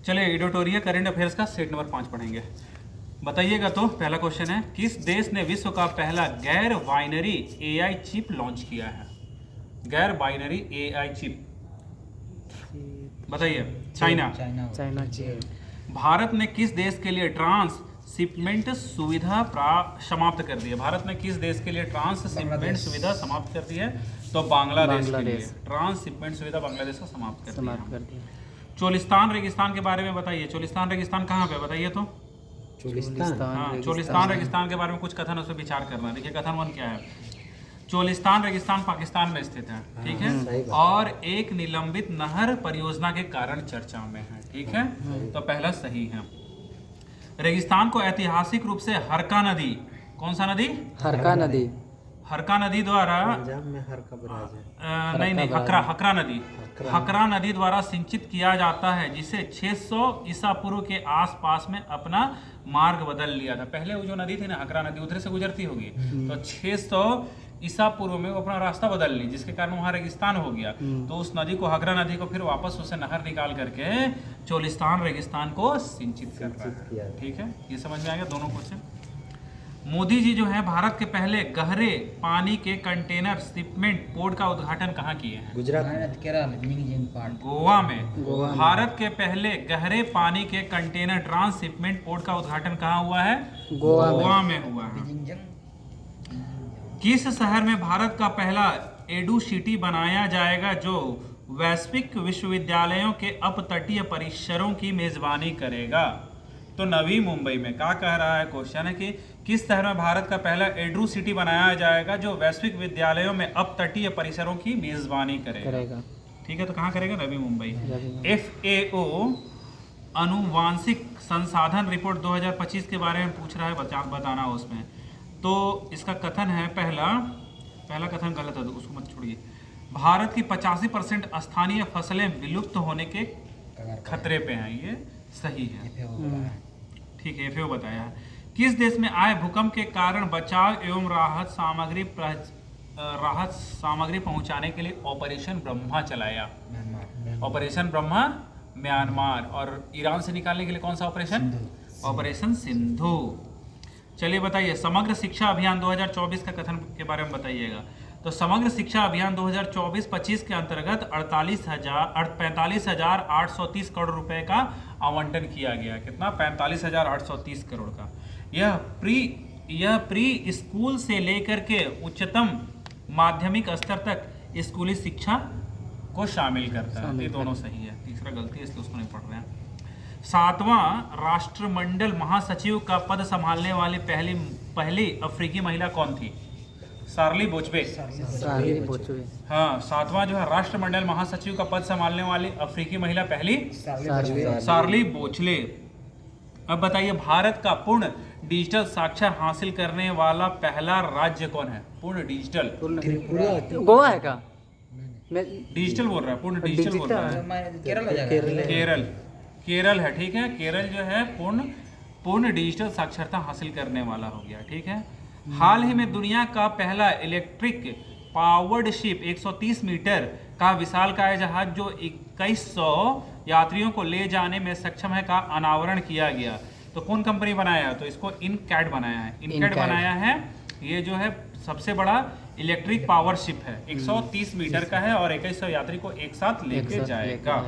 चलिए editorial current affairs का set number 5 पढ़ेंगे। बताइएगा। तो पहला क्वेश्चन है, किस देश ने विश्व का पहला गैर बाइनरी एआई चिप लॉन्च किया है? गैर बाइनरी एआई चिप बताइए। चाइना। भारत ने किस देश के लिए ट्रांसशिपमेंट सुविधा समाप्त कर दी है? भारत ने किस देश के लिए ट्रांसशिपमेंट सुविधा समाप्त कर दी है? तो बांग्लादेश के लिए ट्रांसशिपमेंट सुविधा बांग्लादेश को समाप्त कर दी है। चोलिस्तान रेगिस्तान के बारे में बताइए। चोलिस्तान रेगिस्तान कहाँ पे बताइए तो? चोलिस्तान रेगिस्तान के बारे में कुछ कथन, उस पर विचार करना। देखिए कथन 1 क्या है। चोलिस्तान रेगिस्तान पाकिस्तान में स्थित है, ठीक है, और एक निलंबित नहर परियोजना के कारण चर्चा में है, ठीक है। तो पहला सही है। रेगिस्तान को ऐतिहासिक रूप से हरका नदी, कौन सा नदी? हरका नदी द्वारा हकरा नदी द्वारा सिंचित किया जाता है, जिसे 600 ईसा पूर्व के आसपास में अपना मार्ग बदल लिया था। पहले वो जो नदी थी ना, हकरा नदी, उधर से गुजरती होगी, तो 600 ईसा पूर्व में वो अपना रास्ता बदल ली, जिसके कारण वहाँ रेगिस्तान हो गया। तो उस नदी को, हकरा नदी को, फिर वापस उसे नहर निकाल करके चोलिस्तान रेगिस्तान को सिंचित कर रहा है, ठीक है। ये समझ में आ गया दोनों क्वेश्चन। मोदी जी जो है भारत के पहले गहरे पानी के कंटेनर शिपमेंट पोर्ट का उद्घाटन कहाँ किए हैं? गुजरात, केरल, गोवा में। भारत के पहले गहरे पानी के कंटेनर ट्रांसशिपमेंट पोर्ट का उद्घाटन कहाँ हुआ है? गोवा में हुआ है। किस शहर में भारत का पहला एडू सिटी बनाया जाएगा, जो वैश्विक विश्वविद्यालयों के अपतटीय परिसरों की मेजबानी करेगा? तो नवी मुंबई में। क्या कह रहा है क्वेश्चन है कि किस शहर में भारत का पहला एड्रू सिटी बनाया जाएगा, जो वैश्विक विद्यालयों में अपतटीय परिसरों की मेजबानी करेगा, ठीक है। तो कहाँ करेगा? नवी मुंबई। FAO आनुवांशिक संसाधन रिपोर्ट 2025 के बारे में पूछ रहा है, बताना उसमें। तो इसका कथन है, पहला कथन गलत है, तो उसको मत छोड़िए। भारत की 85% स्थानीय फसलें विलुप्त होने के खतरे पे हैं, ये सही है, ठीक है। FAO बताया है। किस देश में आए भूकंप के कारण बचाव एवं राहत सामग्री पहुंचाने के लिए ऑपरेशन ब्रह्मा चलाया? Operation Brahma Myanmar. और ईरान से निकालने के लिए कौन सा ऑपरेशन? ऑपरेशन सिंधु। चलिए बताइए, समग्र शिक्षा अभियान 2024 का कथन के बारे में बताइएगा। तो समग्र शिक्षा अभियान 2024-25 के अंतर्गत 45,830 करोड़ रुपए का आवंटन किया गया। कितना? 45,830 करोड़ का। यह प्री स्कूल से लेकर के उच्चतम माध्यमिक स्तर तक स्कूली शिक्षा को शामिल करता है। ये दोनों सही है, तीसरा गलती है, इसलिए उसको नहीं पढ़ रहे हैं। 7वां राष्ट्रमंडल महासचिव का पद संभालने वाली पहली अफ्रीकी महिला कौन थी? शार्ली बोचबे। हाँ, 7वां जो है राष्ट्रमंडल महासचिव का पद संभालने वाली अफ्रीकी महिला पहली शार्ली बोचले। अब बताइए, भारत का पूर्ण डिजिटल साक्षर हासिल करने वाला पहला राज्य कौन है? पूर्ण डिजिटल। गोवा है का? डिजिटल बोल रहा है, पूर्ण डिजिटल बोल रहा है। केरल है, ठीक है। केरल जो है पूर्ण डिजिटल साक्षरता हासिल करने वाला हो गया, ठीक है। हाल ही में दुनिया का पहला इलेक्ट्रिक पावर्ड शिप 130 मीटर का विशालकाय जहाज, जो 2100 यात्रियों को ले जाने में सक्षम है, का अनावरण किया गया। तो कौन कंपनी बनाया? तो इसको इनकैट बनाया है। इनकैट बनाया है। ये जो है सबसे बड़ा इलेक्ट्रिक पावर शिप है, 130 मीटर का है और 2100 यात्री को एक साथ लेके जाएगा,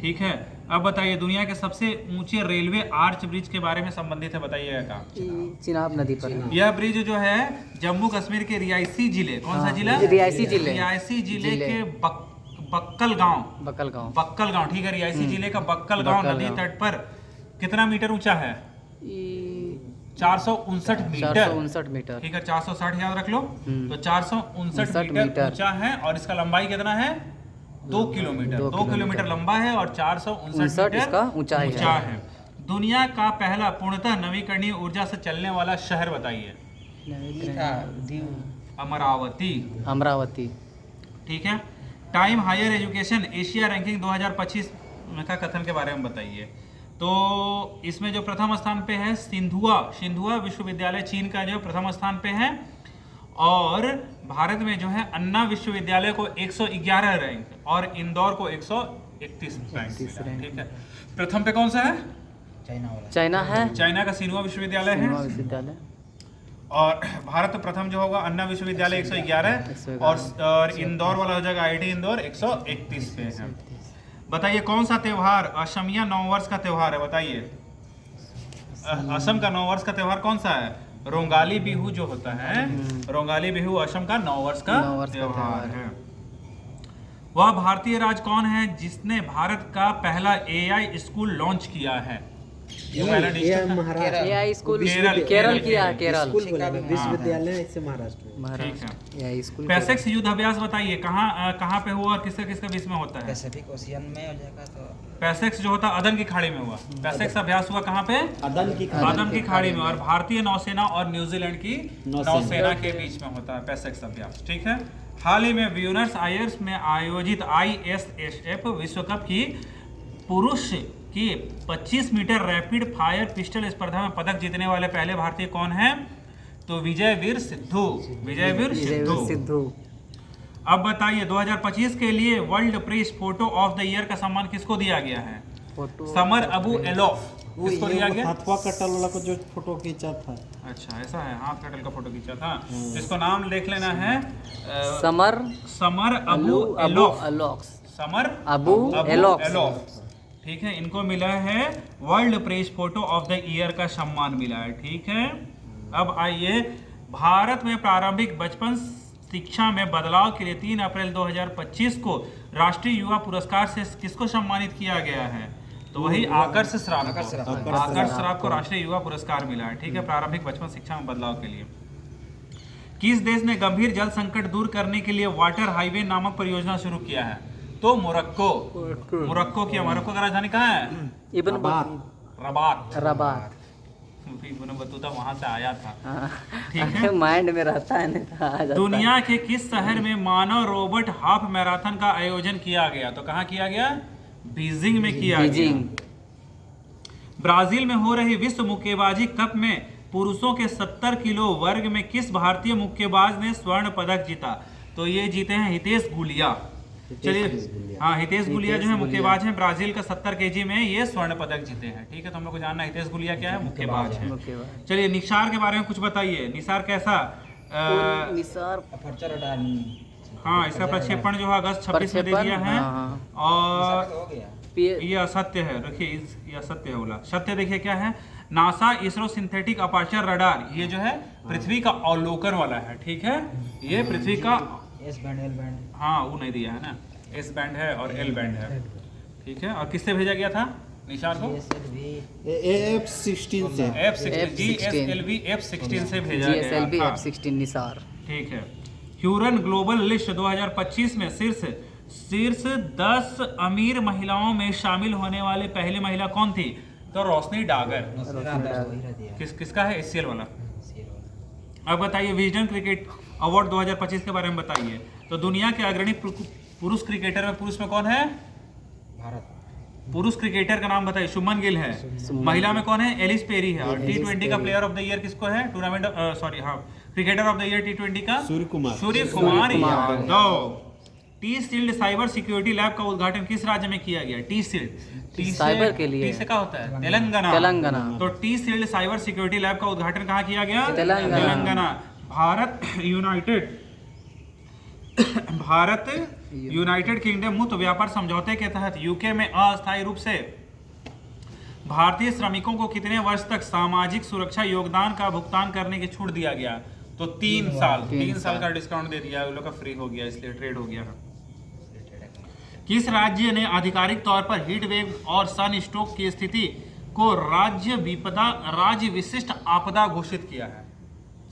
ठीक है। अब बताइए, दुनिया के सबसे ऊंचे रेलवे आर्च ब्रिज के बारे में संबंधित है, बताइएगा। चिनाब नदी पर। यह ब्रिज जो है जम्मू कश्मीर के रियासी जिले, कौन सा जिला? रियासी जिले के बक्कल गांव, ठीक है। रियासी जिले का बक्कल गांव नदी तट पर कितना मीटर ऊंचा है? 459 मीटर, ठीक है। 460 याद रख लो। तो 459 मीटर ऊंचा है और इसका लंबाई कितना है? 2 किलोमीटर। 2 किलोमीटर लंबा है और 459 मीटर ऊंचा है। दुनिया का पहला पूर्णतः नवीकरणीय ऊर्जा से चलने वाला शहर बताइए। अमरावती, ठीक है। Time higher education Asia ranking 2025 का कथन के बारे में बताइए। तो इसमें जो प्रथम स्थान पे है सिंधुआ विश्वविद्यालय, चीन का जो प्रथम स्थान पे है। और भारत में जो है अन्ना विश्वविद्यालय को 111 रैंक और इंदौर को 131 रैंक 31 मिला, रैंक। ठीक है। प्रथम पे कौन सा है? चाइना है। चाइना का सिन्हुआ विश्वविद्यालय है। सिन्हुआ विश्वविद्यालय। और भारत में प्रथम जो होगा अन्ना विश्वविद्यालय 111 और इंदौर वाला हो जाएगा IIT इंदौर 131 पे है। बताइए कौन सा त्योहार असमिया नववर्ष का त्योहार है? बताइए असम का नववर्ष का त्योहार कौन सा है? रोंगाली बिहू जो होता है, रोंगाली बिहू असम का नववर्ष का त्योहार है। वह भारतीय राज्य कौन है जिसने भारत का पहला AI स्कूल लॉन्च किया है? ये पहला डिस्ट्रिक्ट है। महाराष्ट्र AI स्कूल केरल, केरल किया है, केरल। स्कूल बोला ना, विश्वविद्यालय से महाराष्ट्र में। Maharashtra AI school. पैसेक्स युद्ध अभ्यास बताइए कहाँ पे हुआ और किसके किसके बीच में होता है? पैसिफिक ओशियन में हो जाएगा तो पैसेक्स जो होता है अदन की खाड़ी में हुआ। पैसेक्स अभ्यास हुआ कहाँ पे? अदन की अदन की खाड़ी में। और भारतीय नौसेना और न्यूजीलैंड की नौसेना के बीच में होता है पैसेक्स अभ्यास, ठीक है। हाल ही में ब्यूनस आयर्स में आयोजित ISSF विश्व कप की पुरुष की 25 मीटर रैपिड फायर पिस्टल स्पर्धा में पदक जीतने वाले पहले भारतीय कौन है? तो विजयवीर सिद्धू। विजयवीर सिद्धू। अब बताइए 2025 के लिए world press photo of the year का सम्मान किसको दिया गया है? Photo Samar Abu Elouf. किसको दिया गया? हाथवा कटल वाला को जो फोटो खींचा था। अच्छा ऐसा है, हाथ कटल का फोटो खींचा था। इसको नाम लिख लेना है समर अबू एलोफ। Summer Abu एलोफ। ठीक है, इनको मिला है world press photo of the year का सम्मान मिला है, ठीक है। अब आइए भारत में प्रारंभिक बचपन शिक्षा में बदलाव के लिए 3 अप्रैल 2025 को राष्ट्रीय युवा पुरस्कार से किसको सम्मानित किया गया है? तो वही आकर्ष श्राप को। आकर्ष श्राप को राष्ट्रीय युवा पुरस्कार मिला है, ठीक है, प्रारंभिक बचपन शिक्षा में बदलाव के लिए। किस देश ने गंभीर जल संकट दूर करने के लिए वाटर हाईवे नामक परियोजना शुरू किया है? तो मोरक्को। मोरक्को की राजधानी कहाँ है? इब्न रबात। रबात। इब्न बतूता वहां से आया था, ठीक है है। माइंड में रहता है, नहीं तो आ जाता है। दुनिया के किस शहर में मानव रोबोट हाफ मैराथन का आयोजन किया गया? तो कहाँ किया गया? बीजिंग में किया गया। ब्राजील में हो रही विश्व मुक्केबाजी कप में पुरुषों के 70 किलो वर्ग में किस भारतीय मुक्केबाज ने स्वर्ण पदक जीता? तो ये जीते हैं हितेश गुलिया। चलिए हाँ, हितेश गुलिया जो है मुक्केबाज हैं, ब्राजील का 70 केजी में ये स्वर्ण पदक जीते हैं, ठीक है। तो हम लोग को जानना है हितेश गुलिया क्या है, मुक्केबाज है। चलिए निसार के बारे में कुछ बताइए। निसार कैसा? Nisar aperture radar. हाँ, इसका प्रक्षेपण जो है अगस्त 26 में दे दिया है। और हो गया ये असत्य है, देखिए ये असत्य है बोला। सत्य देखिए क्या है? NASA ISRO synthetic aperture radar, ये जो है पृथ्वी का अवलोकन वाला है, ठीक है। ये पृथ्वी का एस बैंड एल बैंड। हाँ वो नहीं दिया है ना, एस बैंड है और एल बैंड है, ठीक है। और किससे भेजा गया था निशार को? F-16 से। GSLV F-16 से भेजा गया GSLV था, F-16 निसार, ठीक है। ह्यूरन ग्लोबल लिस्ट 2025 में शीर्ष 10 अमीर महिलाओं में शामिल होने वाली पहली महिला कौन थी? तो रोशनी डागर। किसका है? एशियल वाला। अब बताइए विजडन क्रिकेट अवार्ड 2025 के बारे में बताइए। तो दुनिया के अग्रणी पुरुष क्रिकेटर में पुरुष में कौन है? भारत। पुरुष क्रिकेटर का नाम बताइए। शुभमन गिल है। महिला में कौन है? एलिस पेरी है। और T20 का प्लेयर ऑफ द ईयर किसको है? Tournament cricketer of the year T20 का Surya Kumar Yadav. T shield cyber security lab का उद्घाटन किस राज्य में किया गया? टी शील्ड साइबर के लिए। टी से क्या होता है? तेलंगाना। तो T shield cyber security lab का उद्घाटन कहाँ किया गया? तेलंगाना। भारत यूनाइटेड किंगडम मुक्त व्यापार समझौते के तहत यूके में अस्थायी रूप से भारतीय श्रमिकों को कितने वर्ष तक सामाजिक सुरक्षा योगदान का भुगतान करने की छूट दिया गया? तो 3 साल। 3 साल का डिस्काउंट दे दिया, उन लोग का फ्री हो गया, इसलिए ट्रेड हो गया। किस राज्य ने आधिकारिक तौर पर हीट वेव और सन स्ट्रोक की स्थिति को राज्य विशिष्ट आपदा घोषित किया है?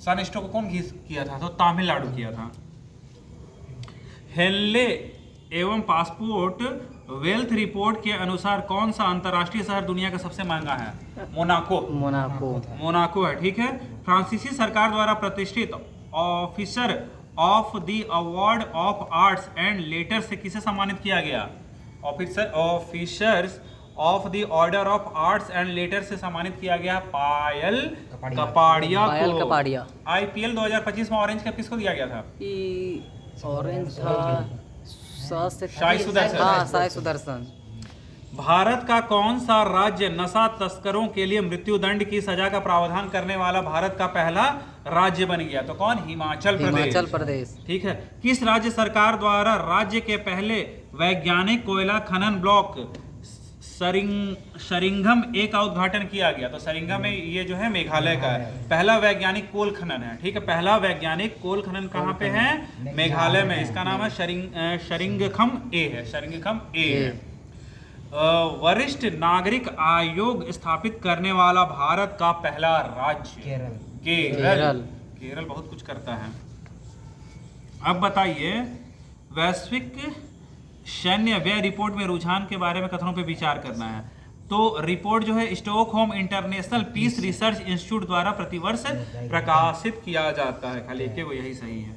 सन स्ट्रोक कौन किया था? तो तमिलनाडु किया था। हेनले एवं पासपोर्ट वेल्थ रिपोर्ट के अनुसार कौन सा अंतर्राष्ट्रीय शहर दुनिया का सबसे महंगा है? मोनाको है, ठीक है। फ्रांसीसी सरकार द्वारा प्रतिष्ठित officer of the award of arts and letters से किसे सम्मानित किया गया? Officers of the order of arts and letters से सम्मानित किया गया पायल कपाड़िया को। IPL 2025 में ऑरेंज कैप किसको दिया गया था? ऑरेंज था साई सुदर्शन। हाँ साई सुदर्शन। भारत का कौन सा राज्य नशा तस्करों के लिए मृत्युदंड की सजा का प्रावधान करने वाला भारत का पहला राज्य बन गया? तो कौन? हिमाचल हिमाचल प्रदेश। ठीक है। किस राज्य सरकार द्वारा राज्य के पहले वैज्ञानिक कोयला खनन ब्लॉक सरिंघम ए का उद्घाटन किया गया? तो सरिंघम में ये जो है मेघालय का है। पहला वैज्ञानिक कोल खनन है। ठीक है, पहला वैज्ञानिक कोल खनन कहाँ पे है? मेघालय में। इसका नाम है शरिंगखम ए है। शरिंगखम ए है। वरिष्ठ नागरिक आयोग स्थापित करने वाला भारत का पहला राज्य? केरल। केरल बहुत कुछ करता है। अब बताइए, वैश्विक सैन्य व्यय रिपोर्ट में रुझान के बारे में कथनों पे विचार करना है। तो रिपोर्ट जो है Stockholm International Peace Research Institute द्वारा प्रतिवर्ष प्रकाशित किया जाता है। खाली एक यही सही है।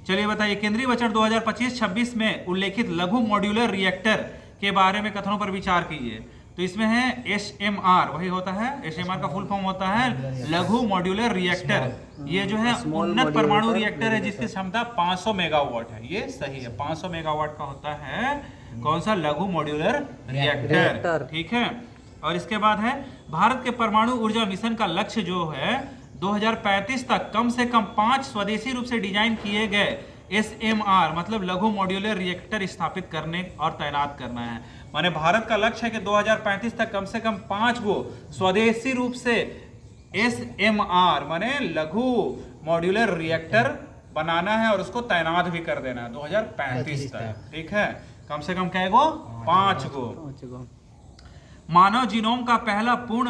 चलिए बताइए, केंद्रीय बजट 2025-26 में उल्लेखित लघु मॉड्यूलर रिएक्टर के बारे में कथनों पर विचार कीजिए। तो इसमें है SMR, वही होता है, SMR का फुल फॉर्म होता है लघु मॉड्यूलर रिएक्टर। ये जो है उन्नत परमाणु रिएक्टर है जिसकी क्षमता 500 मेगावाट है। ये सही है, 500 मेगावाट का होता है कौन सा? लघु मॉड्यूलर रिएक्टर। ठीक है। और इसके बाद है भारत के परमाणु ऊर्जा मिशन का लक्ष्य जो है 2035 तक कम से कम 5 स्वदेशी रूप से डिजाइन किए गए SMR मतलब लघु मॉड्यूलर रिएक्टर स्थापित करने और तैनात करना है। माने भारत का लक्ष्य है कि 2035 तक कम से कम 5 गो स्वदेशी रूप से SMR माने लघु मॉड्यूलर रिएक्टर बनाना है और उसको तैनात भी कर देना है 2035 तक। ठीक है, कम से कम कै गो? 5 गो। मानव जीनोम का पहला पूर्ण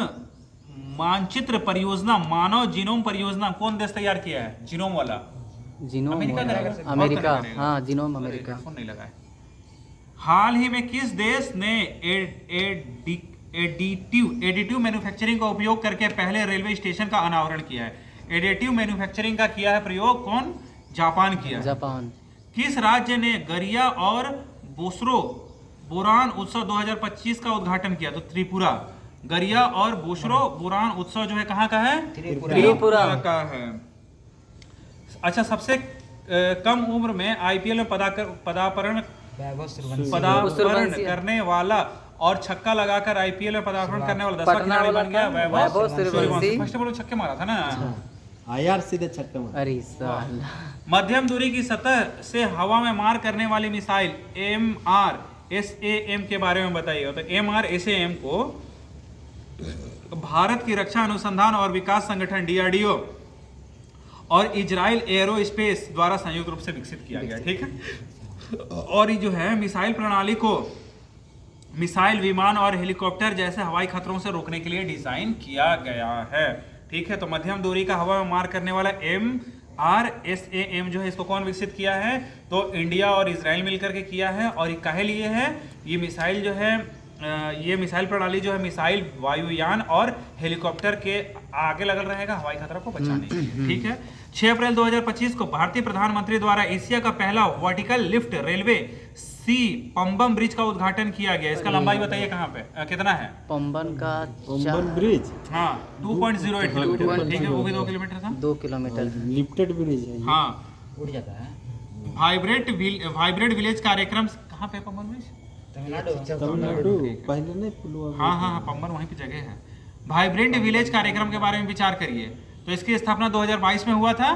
मानचित्र परियोजना, मानव जीनोम परियोजना कौन देश तैयार किया है? जीनोम वाला जीनोम अमेरिका। हाँ, जीनोम अमेरिका। नहीं लगा है। हाल ही में किस देश ने एडिटिव मैन्युफैक्चरिंग का उपयोग करके पहले रेलवे स्टेशन का अनावरण किया है? एडिटिव मैन्युफैक्चरिंग का किया है प्रयोग कौन? जापान किया। जापान। किस राज्य ने गरिया और बोसरो बोरान उत्सव 2025 का उद्घाटन किया? तो त्रिपुरा। गरिया और बोसरो बोरान उत्सव जो है कहाँ का है? त्रिपुरा का है। अच्छा, सबसे कम उम्र में IPL में पदार्पण करने वाला और छक्का लगाकर IPL में पदार्पण करने वाला 10वां खिलाड़ी बन गया वैभव सूर्यवंशी। फर्स्ट बॉल छक्के मारा था ना। आयार सीधे छक्का मारा। अरे साला। मध्यम दूरी की सतह से हवा में मार करने वाली मिसाइल MRSAM के बारे में बताइए। तो MRSAM को भारत की रक्षा अनुसंधान और विकास संगठन DRDO और इजराइल एरोस्पेस द्वारा संयुक्त रूप से विकसित किया गया। ठीक है। और ये जो है मिसाइल प्रणाली को मिसाइल, विमान और हेलीकॉप्टर जैसे हवाई खतरों से रोकने के लिए डिजाइन किया गया है। ठीक है। तो मध्यम दूरी का हवा में मार करने वाला MRSAM जो है इसको कौन विकसित किया है? तो इंडिया और इजराइल मिलकर के किया है। और ये काहे लिए है? ये मिसाइल जो है ये मिसाइल प्रणाली जो है मिसाइल, वायुयान और हेलीकॉप्टर के आगे लगल रहेगा हवाई खतरा को बचाने के लिए। ठीक है। 6 अप्रैल 2025 को भारतीय प्रधानमंत्री द्वारा एशिया का पहला वर्टिकल लिफ्ट रेलवे सी पंबन ब्रिज का उद्घाटन किया गया। इसका लंबाई बताइए कहाँ पे कितना है? पंबन का पंबन ब्रिज। हाँ, 2.08 किलोमीटर। ठीक है, वो भी 2 किलोमीटर था। 2 किलोमीटर लिफ्टेड ब्रिज है। हाँ, उड़ जाता है। वाइब्रेंट विलेज कार्यक्रम कहाँ पे? पंबन ब्रिज तमिलनाडु। पहले नहीं पुलवा। हाँ, पंबन वहीं पे जगह है। वाइब्रेंट विलेज कार्यक्रम के बारे में विचार करिए। तो इसकी स्थापना 2022 में हुआ था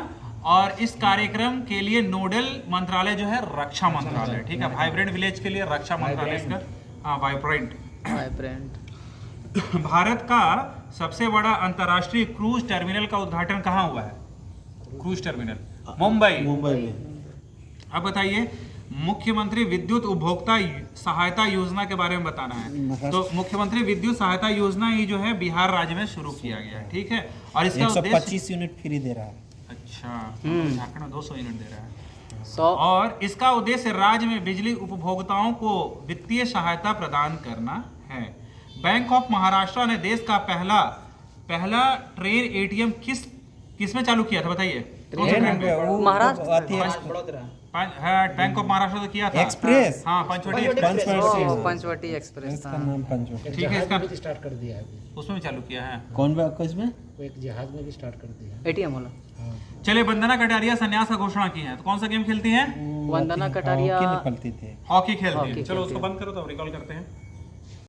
और इस कार्यक्रम के लिए नोडल मंत्रालय जो है रक्षा मंत्रालय। ठीक है, वाइब्रेंट विलेज के लिए रक्षा मंत्रालय इसका। हाँ, वाइब्रेंट। भारत का सबसे बड़ा अंतर्राष्ट्रीय क्रूज टर्मिनल का उद्घाटन कहाँ हुआ है? क्रूज टर्मिनल मुंबई में। अब बताइए, मुख्यमंत्री विद्युत उपभोक्ता सहायता योजना के बारे में बताना है। तो मुख्यमंत्री विद्युत सहायता योजना ये जो है बिहार राज्य में शुरू किया गया है। ठीक है। और इसका 125 यूनिट फ्री दे रहा है। अच्छा, झारखंड में 200 यूनिट दे रहा है। 100। और इसका उद्देश्य राज्य में बिजली उपभोक्ताओं को वित्तीय सहायता प्रदान करना है। बैंक ऑफ महाराष्ट्र ने देश का पहला ट्रेन ATM किस में चालू किया था बताइए? कौन सा ट्रेन पे? महाराष्ट्र बड़ोदरा बैंक ऑफ महाराष्ट्र तो किया था एक्सप्रेस हाँ पंचवटी एक्सप्रेस पंचवटी एक्सप्रेस इसका था। नाम पंचवटी। ठीक है इसका स्टार्ट कर दिया है अभी। उसमें भी चालू किया है। कौन किस में? वो एक जहाज में भी स्टार्ट कर दिया है। एटीएम वाला। चलिए वंदना कटारिया संन्यास का घोषणा की है तो कौन सा गेम खेलती हैं? वंदना कटारिया हॉकी निकलती थी। हॉकी खेलती हॉकी है। चलो खेलती उसको बंद करो तो रिकॉल करते हैं।